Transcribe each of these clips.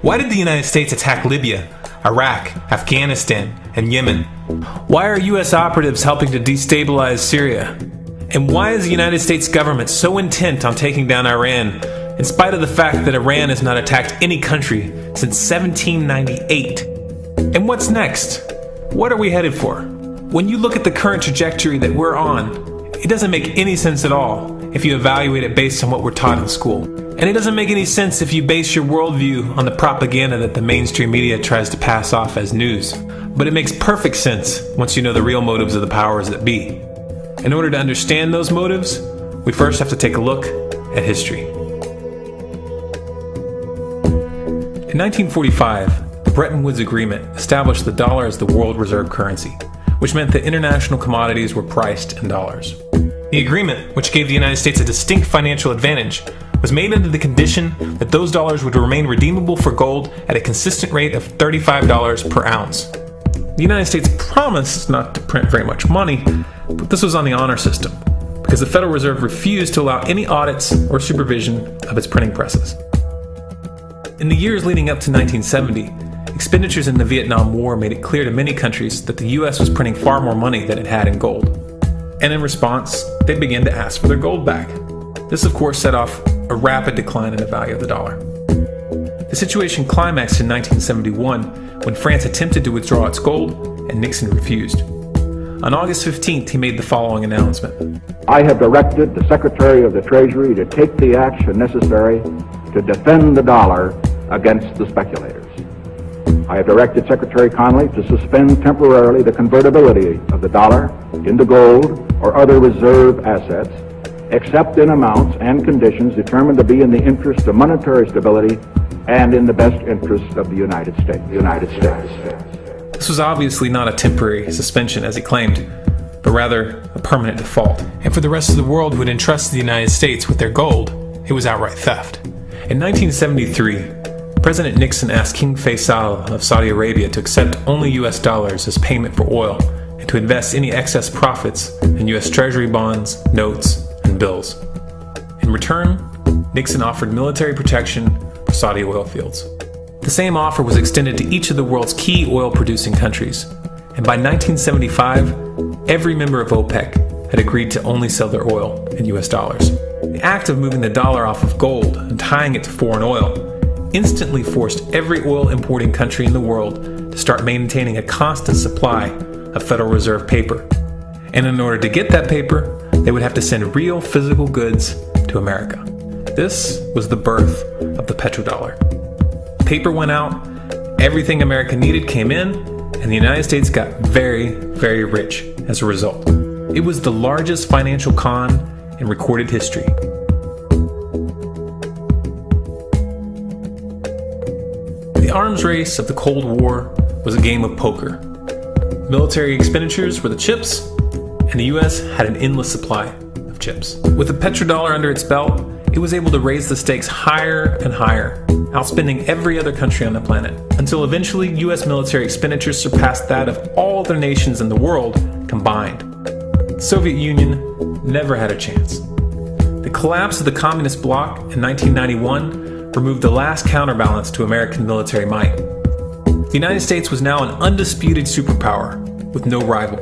Why did the United States attack Libya, Iraq, Afghanistan, and Yemen? Why are U.S. operatives helping to destabilize Syria? And why is the United States government so intent on taking down Iran, in spite of the fact that Iran has not attacked any country since 1798? And what's next? What are we headed for? When you look at the current trajectory that we're on, it doesn't make any sense at all if you evaluate it based on what we're taught in school. And it doesn't make any sense if you base your worldview on the propaganda that the mainstream media tries to pass off as news. But it makes perfect sense once you know the real motives of the powers that be. In order to understand those motives, we first have to take a look at history. In 1945, the Bretton Woods Agreement established the dollar as the world reserve currency, which meant that international commodities were priced in dollars. The agreement, which gave the United States a distinct financial advantage, was made under the condition that those dollars would remain redeemable for gold at a consistent rate of $35 per ounce. The United States promised not to print very much money, but this was on the honor system, because the Federal Reserve refused to allow any audits or supervision of its printing presses. In the years leading up to 1970, expenditures in the Vietnam War made it clear to many countries that the U.S. was printing far more money than it had in gold. And in response, they began to ask for their gold back. This, of course, set off a rapid decline in the value of the dollar. The situation climaxed in 1971 when France attempted to withdraw its gold and Nixon refused. On August 15th, he made the following announcement. I have directed the Secretary of the Treasury to take the action necessary to defend the dollar against the speculators. I have directed Secretary Connally to suspend temporarily the convertibility of the dollar into gold or other reserve assets, except in amounts and conditions determined to be in the interest of monetary stability and in the best interest of the United States. This was obviously not a temporary suspension, as he claimed, but rather a permanent default. And for the rest of the world who had entrusted the United States with their gold, it was outright theft. In 1973, President Nixon asked King Faisal of Saudi Arabia to accept only US dollars as payment for oil and to invest any excess profits in US Treasury bonds, notes, and bills. In return, Nixon offered military protection for Saudi oil fields. The same offer was extended to each of the world's key oil-producing countries, and by 1975, every member of OPEC had agreed to only sell their oil in US dollars. The act of moving the dollar off of gold and tying it to foreign oil instantly forced every oil-importing country in the world to start maintaining a constant supply of Federal Reserve paper. And in order to get that paper, they would have to send real physical goods to America. This was the birth of the petrodollar. Paper went out, everything America needed came in, and the United States got very, very rich as a result. It was the largest financial con in recorded history. The arms race of the Cold War was a game of poker. Military expenditures were the chips, and the US had an endless supply of chips. With the petrodollar under its belt, it was able to raise the stakes higher and higher, outspending every other country on the planet, until eventually US military expenditures surpassed that of all other nations in the world combined. The Soviet Union never had a chance. The collapse of the communist bloc in 1991 removed the last counterbalance to American military might. The United States was now an undisputed superpower with no rival.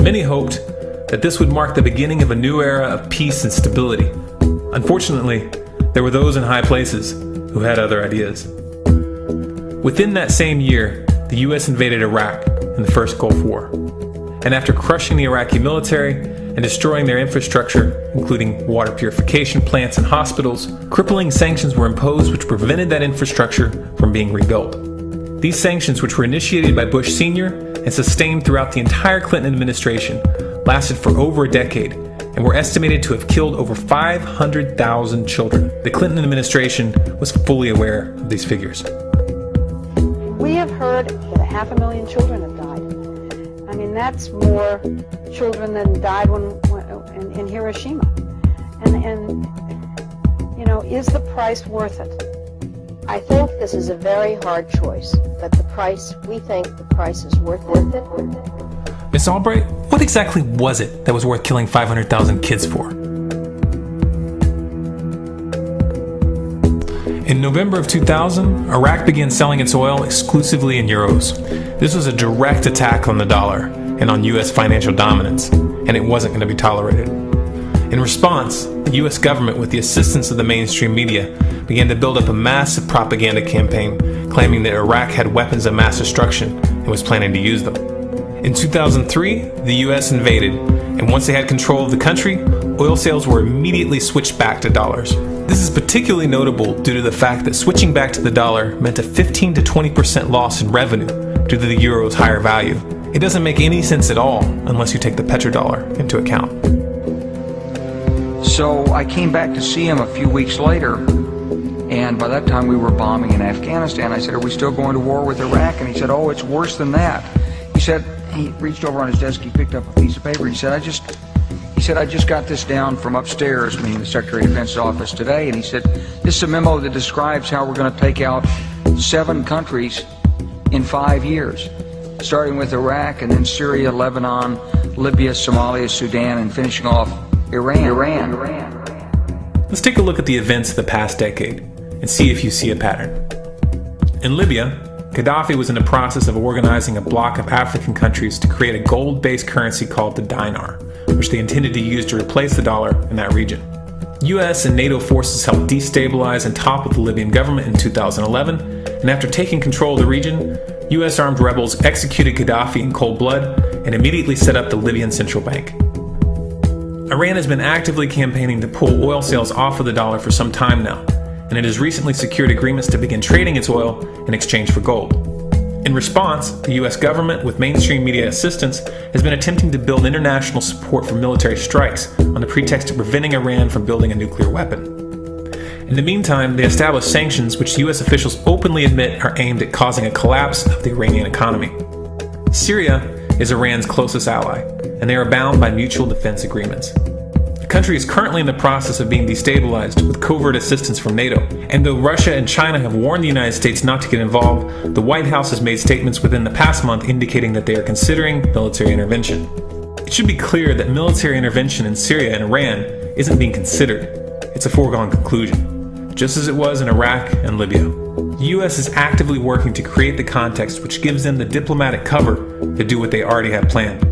Many hoped that this would mark the beginning of a new era of peace and stability. Unfortunately, there were those in high places who had other ideas. Within that same year, the US invaded Iraq in the First Gulf War. And after crushing the Iraqi military and destroying their infrastructure, including water purification plants and hospitals, crippling sanctions were imposed which prevented that infrastructure from being rebuilt. These sanctions, which were initiated by Bush Sr. and sustained throughout the entire Clinton administration, lasted for over a decade and were estimated to have killed over 500,000 children. The Clinton administration was fully aware of these figures. We have heard that 500,000 children have died. I mean, that's more children than died in Hiroshima. And you know, is the price worth it? I think this is a very hard choice, but we think the price is worth it. Miss Albright, what exactly was it that was worth killing 500,000 kids for? In November of 2000, Iraq began selling its oil exclusively in euros. This was a direct attack on the dollar and on U.S. financial dominance, and it wasn't going to be tolerated. In response, the U.S. government, with the assistance of the mainstream media, began to build up a massive propaganda campaign claiming that Iraq had weapons of mass destruction and was planning to use them. In 2003, the U.S. invaded, and once they had control of the country, oil sales were immediately switched back to dollars. This is particularly notable due to the fact that switching back to the dollar meant a 15 to 20% loss in revenue due to the euro's higher value. It doesn't make any sense at all unless you take the petrodollar into account. So I came back to see him a few weeks later, and by that time we were bombing in Afghanistan. I said, "Are we still going to war with Iraq?" And he said, "Oh, it's worse than that." He said, he reached over on his desk, he picked up a piece of paper, he said, I just got this down from upstairs, meaning the Secretary of Defense's office today, and he said, "This is a memo that describes how we're going to take out 7 countries in 5 years, starting with Iraq and then Syria, Lebanon, Libya, Somalia, Sudan, and finishing off Iran. Let's take a look at the events of the past decade and see if you see a pattern. In Libya, Gaddafi was in the process of organizing a bloc of African countries to create a gold-based currency called the dinar, which they intended to use to replace the dollar in that region. US and NATO forces helped destabilize and topple the Libyan government in 2011, and after taking control of the region, US armed rebels executed Gaddafi in cold blood and immediately set up the Libyan Central Bank. Iran has been actively campaigning to pull oil sales off of the dollar for some time now, and it has recently secured agreements to begin trading its oil in exchange for gold. In response, the US government, with mainstream media assistance, has been attempting to build international support for military strikes on the pretext of preventing Iran from building a nuclear weapon. In the meantime, they established sanctions which US officials openly admit are aimed at causing a collapse of the Iranian economy. Syria is Iran's closest ally, and they are bound by mutual defense agreements. The country is currently in the process of being destabilized with covert assistance from NATO, and though Russia and China have warned the United States not to get involved, the White House has made statements within the past month indicating that they are considering military intervention. It should be clear that military intervention in Syria and Iran isn't being considered. It's a foregone conclusion, just as it was in Iraq and Libya. The US is actively working to create the context which gives them the diplomatic cover to do what they already have planned.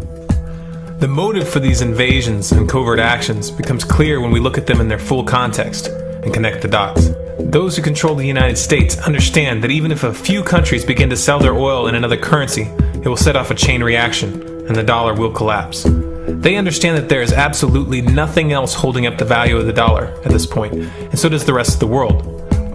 The motive for these invasions and covert actions becomes clear when we look at them in their full context and connect the dots. Those who control the United States understand that even if a few countries begin to sell their oil in another currency, it will set off a chain reaction and the dollar will collapse. They understand that there is absolutely nothing else holding up the value of the dollar at this point, and so does the rest of the world.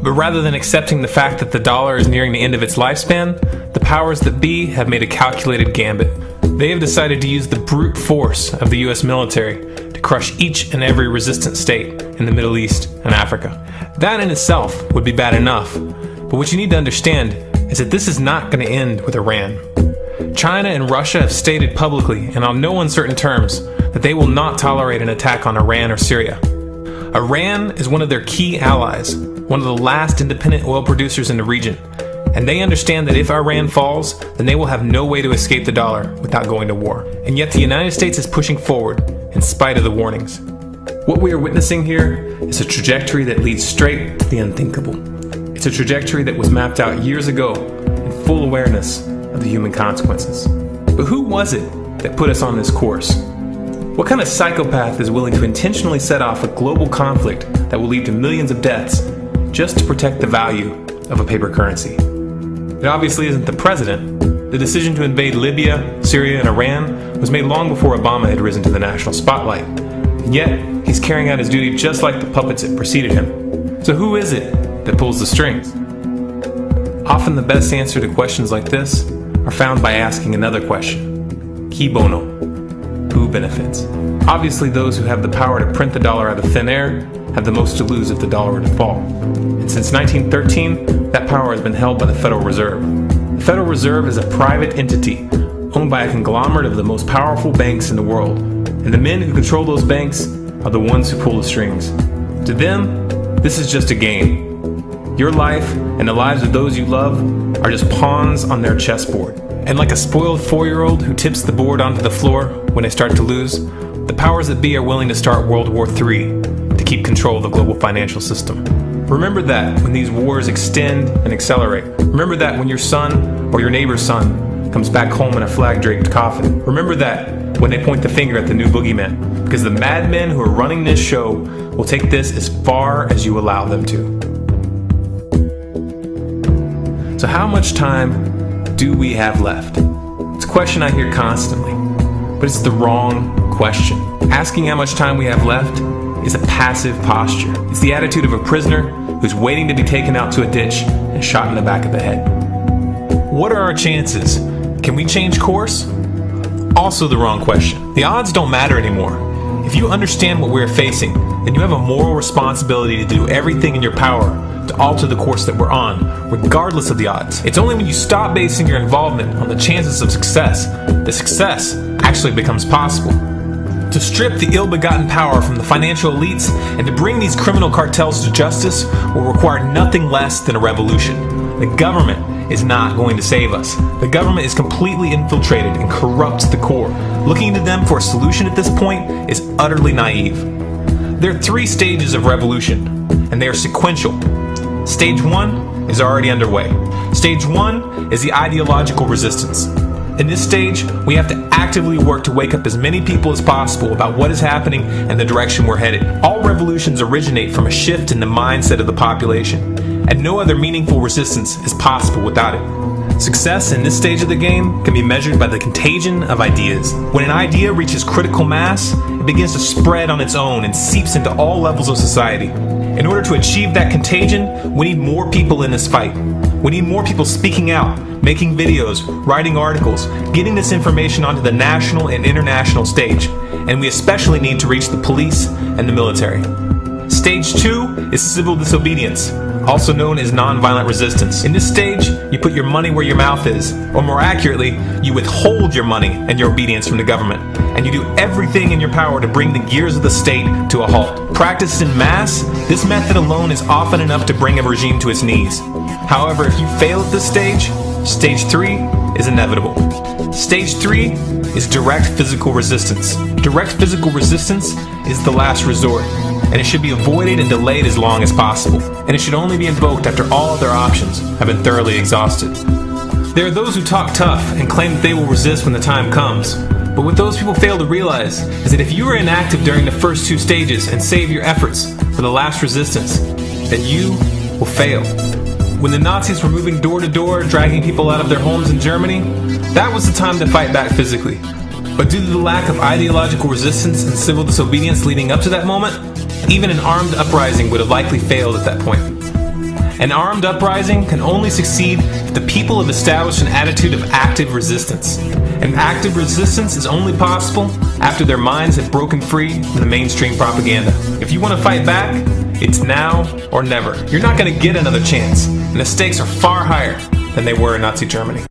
But rather than accepting the fact that the dollar is nearing the end of its lifespan, the powers that be have made a calculated gambit. They have decided to use the brute force of the US military to crush each and every resistant state in the Middle East and Africa. That in itself would be bad enough, but what you need to understand is that this is not going to end with Iran. China and Russia have stated publicly and on no uncertain terms that they will not tolerate an attack on Iran or Syria. Iran is one of their key allies, one of the last independent oil producers in the region, and they understand that if Iran falls, then they will have no way to escape the dollar without going to war. And yet the United States is pushing forward in spite of the warnings. What we are witnessing here is a trajectory that leads straight to the unthinkable. It's a trajectory that was mapped out years ago in full awareness of the human consequences. But who was it that put us on this course? What kind of psychopath is willing to intentionally set off a global conflict that will lead to millions of deaths just to protect the value of a paper currency? It obviously isn't the president. The decision to invade Libya, Syria, and Iran was made long before Obama had risen to the national spotlight. And yet, he's carrying out his duty just like the puppets that preceded him. So who is it that pulls the strings? Often the best answer to questions like this are found by asking another question. Qui bono? Who benefits? Obviously, those who have the power to print the dollar out of thin air have the most to lose if the dollar were to fall. And since 1913, that power has been held by the Federal Reserve. The Federal Reserve is a private entity owned by a conglomerate of the most powerful banks in the world. And the men who control those banks are the ones who pull the strings. To them, this is just a game. Your life and the lives of those you love are just pawns on their chessboard. And like a spoiled 4-year-old who tips the board onto the floor when they start to lose, the powers that be are willing to start World War III to keep control of the global financial system. Remember that when these wars extend and accelerate. Remember that when your son or your neighbor's son comes back home in a flag-draped coffin. Remember that when they point the finger at the new boogeyman. Because the madmen who are running this show will take this as far as you allow them to. So how much time do we have left? It's a question I hear constantly, but it's the wrong question. Asking how much time we have left is a passive posture. It's the attitude of a prisoner who's waiting to be taken out to a ditch and shot in the back of the head. What are our chances? Can we change course? Also the wrong question. The odds don't matter anymore. If you understand what we're facing, then you have a moral responsibility to do everything in your power to alter the course that we're on, regardless of the odds. It's only when you stop basing your involvement on the chances of success that success actually becomes possible. To strip the ill-begotten power from the financial elites and to bring these criminal cartels to justice will require nothing less than a revolution. The government is not going to save us. The government is completely infiltrated and corrupts the core. Looking to them for a solution at this point is utterly naive. There are 3 stages of revolution, and they are sequential. Stage 1 is already underway. Stage 1 is the ideological resistance. In this stage, we have to actively work to wake up as many people as possible about what is happening and the direction we're headed. All revolutions originate from a shift in the mindset of the population, and no other meaningful resistance is possible without it. Success in this stage of the game can be measured by the contagion of ideas. When an idea reaches critical mass, it begins to spread on its own and seeps into all levels of society. In order to achieve that contagion, we need more people in this fight. We need more people speaking out, making videos, writing articles, getting this information onto the national and international stage, and we especially need to reach the police and the military. Stage 2 is civil disobedience, also known as nonviolent resistance. In this stage, you put your money where your mouth is, or more accurately, you withhold your money and your obedience from the government, and you do everything in your power to bring the gears of the state to a halt. Practiced in mass, this method alone is often enough to bring a regime to its knees. However, if you fail at this stage, Stage 3 is inevitable. Stage 3 is direct physical resistance. Direct physical resistance is the last resort, and it should be avoided and delayed as long as possible, and it should only be invoked after all other options have been thoroughly exhausted. There are those who talk tough and claim that they will resist when the time comes, but what those people fail to realize is that if you are inactive during the first 2 stages and save your efforts for the last resistance, then you will fail. When the Nazis were moving door to door, dragging people out of their homes in Germany, that was the time to fight back physically. But due to the lack of ideological resistance and civil disobedience leading up to that moment, even an armed uprising would have likely failed at that point. An armed uprising can only succeed if the people have established an attitude of active resistance. And active resistance is only possible after their minds have broken free from the mainstream propaganda. If you want to fight back, it's now or never. You're not going to get another chance, and the stakes are far higher than they were in Nazi Germany.